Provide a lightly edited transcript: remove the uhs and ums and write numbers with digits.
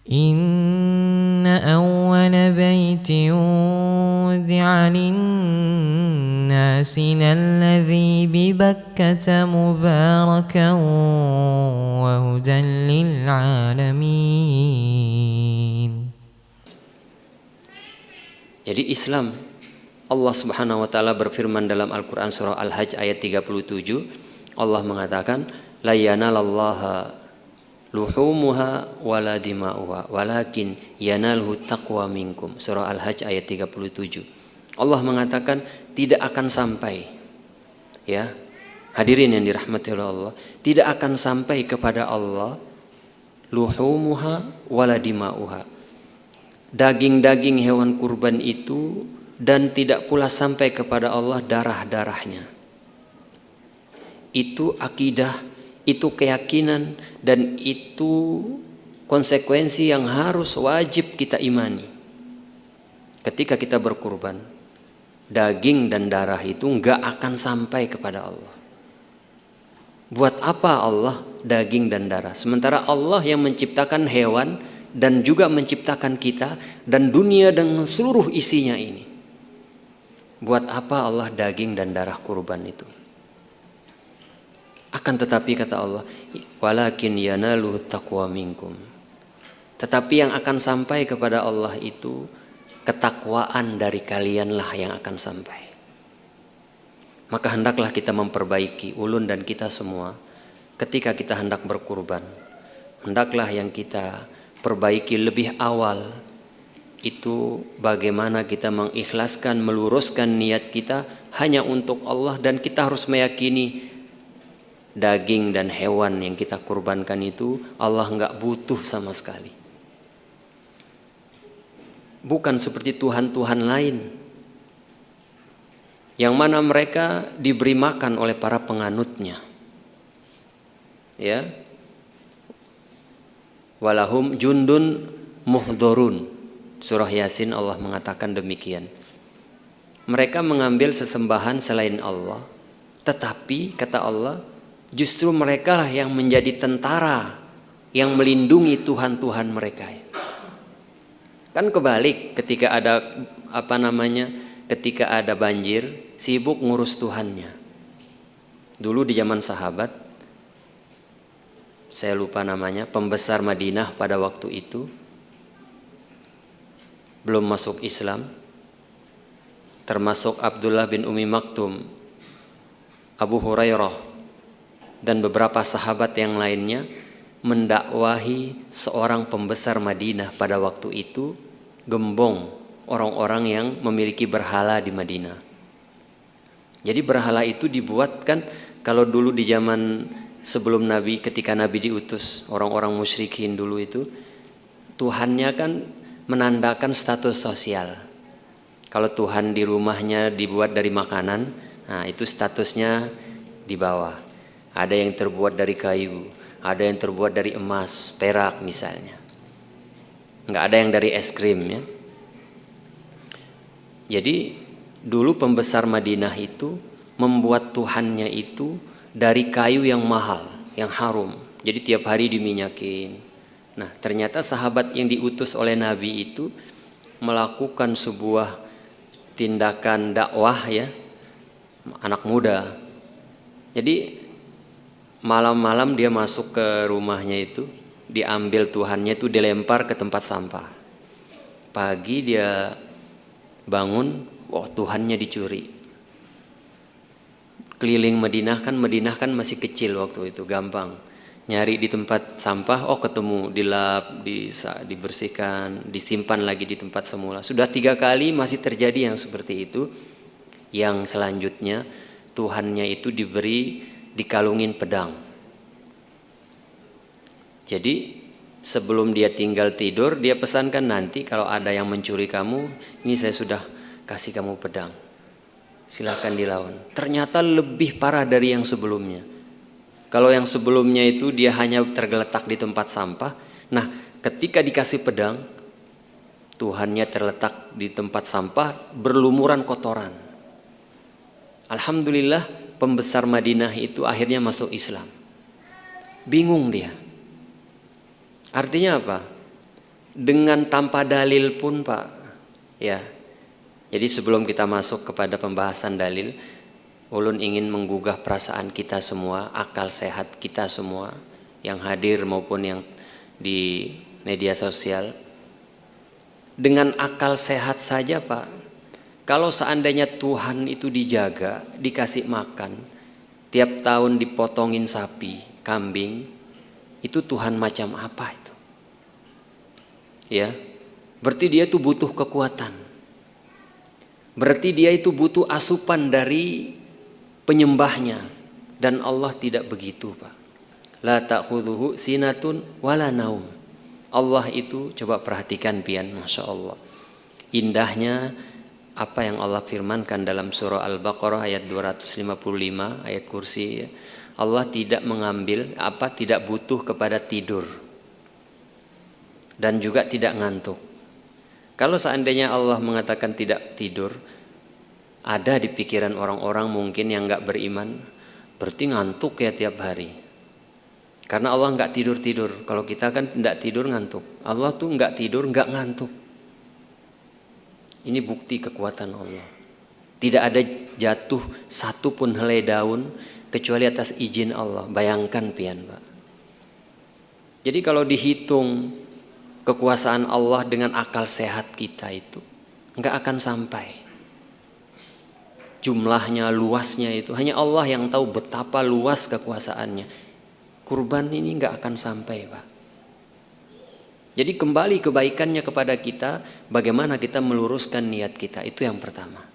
إن أول بيت وضع للناس للذي ببكة مباركا وهدى للعالمين. Jadi Islam, Allah Subhanahu wa taala berfirman dalam Al-Qur'an surah Al-Hajj ayat 37, Allah mengatakan la yanalallaha luhumuha wala dima'uha walakin yanalhu taqwa minkum. Surah Al-Hajj ayat 37. Allah mengatakan tidak akan sampai, ya hadirin yang dirahmati oleh Allah, tidak akan sampai kepada Allah luhumuha wala dima'uha, daging-daging hewan kurban itu, dan tidak pula sampai kepada Allah darah-darahnya. Itu akidah, itu keyakinan, dan itu konsekuensi yang harus wajib kita imani. Ketika kita berkurban, daging dan darah itu enggak akan sampai kepada Allah. Buat apa Allah daging dan darah? Sementara Allah yang menciptakan hewan dan juga menciptakan kita dan dunia dengan seluruh isinya ini. Buat apa Allah daging dan darah kurban itu? Akan tetapi kata Allah, walakin yanalu taqwa minkum. Tetapi yang akan sampai kepada Allah itu ketakwaan dari kalianlah yang akan sampai. Maka hendaklah kita memperbaiki ulun dan kita semua ketika kita hendak berkurban. Hendaklah yang kita perbaiki lebih awal itu bagaimana kita mengikhlaskan, meluruskan niat kita hanya untuk Allah, dan kita harus meyakini daging dan hewan yang kita kurbankan itu Allah enggak butuh sama sekali. Bukan seperti Tuhan-Tuhan lain yang mana mereka diberi makan oleh para penganutnya. Ya. Walahum jundun muhdorun. Surah Yasin Allah mengatakan demikian. Mereka mengambil sesembahan selain Allah, tetapi kata Allah, justru mereka lah yang menjadi tentara yang melindungi Tuhan-Tuhan mereka. Kan kebalik, ketika ada ketika ada banjir, sibuk ngurus Tuhannya. Dulu di zaman sahabat, saya lupa namanya, pembesar Madinah pada waktu itu, belum masuk Islam, termasuk Abdullah bin Umi Maktum, Abu Hurairah, dan beberapa sahabat yang lainnya mendakwahi seorang pembesar Madinah pada waktu itu, gembong orang-orang yang memiliki berhala di Madinah. Jadi berhala itu dibuatkan, kalau dulu di zaman sebelum Nabi, ketika Nabi diutus, orang-orang musyrikin dulu itu Tuhannya kan menandakan status sosial. Kalau Tuhan di rumahnya dibuat dari makanan, nah itu statusnya di bawah. Ada yang terbuat dari kayu, ada yang terbuat dari emas, perak misalnya. Nggak ada yang dari es krim ya. Jadi dulu pembesar Madinah itu membuat Tuhannya itu dari kayu yang mahal, yang harum. Jadi tiap hari diminyakin. Nah, ternyata sahabat yang diutus oleh Nabi itu melakukan sebuah tindakan dakwah ya, anak muda. Jadi malam-malam dia masuk ke rumahnya itu, diambil Tuhannya itu dilempar ke tempat sampah. Pagi dia bangun, wah Tuhannya dicuri. Keliling Madinah kan masih kecil waktu itu, gampang. Nyari di tempat sampah, oh ketemu, dilap, dibersihkan, disimpan lagi di tempat semula. Sudah 3 kali masih terjadi yang seperti itu. Yang selanjutnya Tuhannya itu dikalungin pedang. Jadi sebelum dia tinggal tidur, dia pesankan nanti kalau ada yang mencuri kamu, ini saya sudah kasih kamu pedang, silakan dilawan. Ternyata lebih parah dari yang sebelumnya. Kalau yang sebelumnya itu dia hanya tergeletak di tempat sampah, nah ketika dikasih pedang, Tuhannya terletak di tempat sampah berlumuran kotoran. Alhamdulillah pembesar Madinah itu akhirnya masuk Islam. Bingung dia. Artinya apa? dengan tanpa dalil pun Pak. Ya. Jadi sebelum kita masuk kepada pembahasan dalil, ulun ingin menggugah perasaan kita semua, akal sehat kita semua, yang hadir maupun yang di media sosial. Dengan akal sehat saja Pak, kalau seandainya Tuhan itu dijaga, dikasih makan, tiap tahun dipotongin sapi, kambing, itu Tuhan macam apa itu? Ya, berarti dia itu butuh kekuatan. Berarti dia itu butuh asupan dari penyembahnya, dan Allah tidak begitu Pak. La ta'khudhuhu sinatun wala naum. Allah itu, coba perhatikan pian, Masya Allah, indahnya apa yang Allah firmankan dalam surah Al-Baqarah ayat 255, ayat kursi ya. Allah tidak mengambil tidak butuh kepada tidur dan juga tidak ngantuk. Kalau seandainya Allah mengatakan tidak tidur, ada di pikiran orang-orang mungkin yang nggak beriman, berarti ngantuk ya tiap hari. Karena Allah nggak tidur-tidur. Kalau kita kan tidak tidur ngantuk. Allah tuh nggak tidur nggak ngantuk. Ini bukti kekuatan Allah. Tidak ada jatuh satu pun helai daun kecuali atas izin Allah. Bayangkan pian Pak. Jadi kalau dihitung kekuasaan Allah dengan akal sehat kita itu nggak akan sampai. Jumlahnya, luasnya itu hanya Allah yang tahu betapa luas kekuasaannya. Kurban ini nggak akan sampai Pak. Jadi kembali kebaikannya kepada kita, bagaimana kita meluruskan niat kita, itu yang pertama.